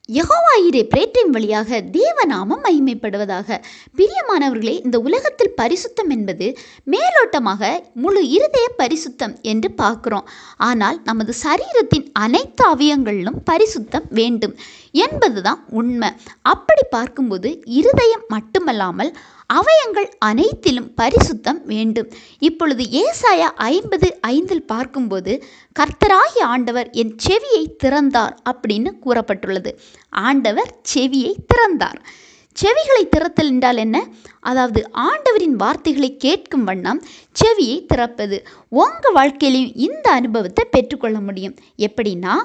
யெகோவாயிரே பிரேட்டின் வழியாக தேவநாமம் மகிமைப்படுவதாக. பிரியமானவர்களே, இந்த உலகத்தில் பரிசுத்தம் என்பது மேலோட்டமாக முழு இருதய பரிசுத்தம் என்று பார்க்கிறோம். ஆனால் நமது சரீரத்தின் அனைத்து அவயங்களிலும் பரிசுத்தம் வேண்டும் என்பதுதான் உண்மை. அப்படி பார்க்கும்போது இருதயம் மட்டுமல்லாமல் அவயங்கள் அனைத்திலும் பரிசுத்தம் வேண்டும். இப்பொழுது ஏசாயா 50:5 பார்க்கும்போது, கர்த்தராகிய ஆண்டவர் என் செவியை திறந்தார் அப்படின்னு கூறப்பட்டுள்ளது. ஆண்டவர் செவியை திறந்தார். செவிகளை திறத்தல் என்றால் என்ன? அதாவது ஆண்டவரின் வார்த்தைகளை கேட்கும் வண்ணம் செவியை திறப்பது. உங்கள் வாழ்க்கையிலையும் இந்த அனுபவத்தை பெற்றுக்கொள்ள முடியும். எப்படின்னா,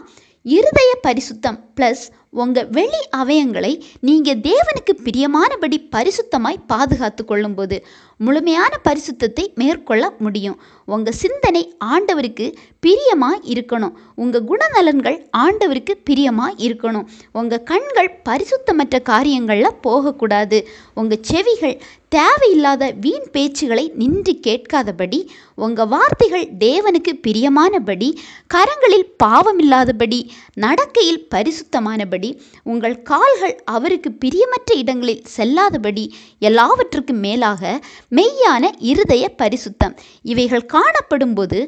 இருதய பரிசுத்தம் ப்ளஸ் உங்கள் வெளி அவயங்களை நீங்கள் தேவனுக்கு பிரியமானபடி பரிசுத்தமாய் பாதுகாத்து கொள்ளும்போது முழுமையான பரிசுத்தத்தை மேற்கொள்ள முடியும். உங்கள் சிந்தனை ஆண்டவருக்கு பிரியமாக இருக்கணும். உங்கள் குணநலன்கள் ஆண்டவருக்கு பிரியமாக இருக்கணும். உங்கள் கண்கள் பரிசுத்தமற்ற காரியங்களில் போகக்கூடாது. உங்கள் செவிகள் தேவையில்லாத வீண் பேச்சுகளை நின்று கேட்காதபடி, உங்கள் வார்த்தைகள் தேவனுக்கு பிரியமானபடி, கரங்களில் பாவமில்லாதபடி, நடக்கையில் பரிசுத்தமானபடி, உங்கள் கால்கள் அவருக்கு பிரியமற்ற இடங்களில் செல்லாதபடி, எல்லாவற்றுக்கும் மேலாக மெய்யான இருதய பரிசுத்தம். இவைகள் காணப்படும்போது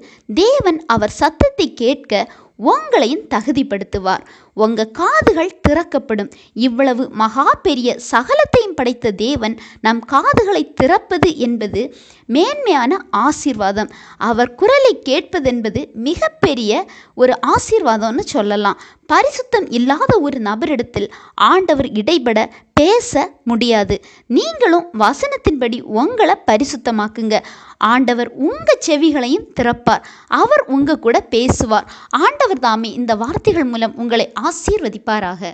தேவன் அவர் சத்தத்தை கேட்க உங்களையும் தகுதிப்படுத்துவார். உங்கள் காதுகள் திறக்கப்படும். இவ்வளவு மகா பெரிய சகலத்தையும் படைத்த தேவன் நம் காதுகளை திறப்பது என்பது மேன்மையான ஆசீர்வாதம். அவர் குரலை கேட்பதென்பது மிகப்பெரிய ஒரு ஆசீர்வாதம்னு சொல்லலாம். பரிசுத்தம் இல்லாத ஒரு நபரிடத்தில் ஆண்டவர் இடைபட பேச முடியாது. நீங்களும் வசனத்தின்படி உங்களை பரிசுத்தமாக்குங்க. ஆண்டவர் உங்கள் செவிகளையும் திறப்பார். அவர் உங்கள் கூட பேசுவார். ஆண்டவர் தாமே இந்த வார்த்தைகள் மூலம் உங்களை ஆசீர்வதிப்பாராக.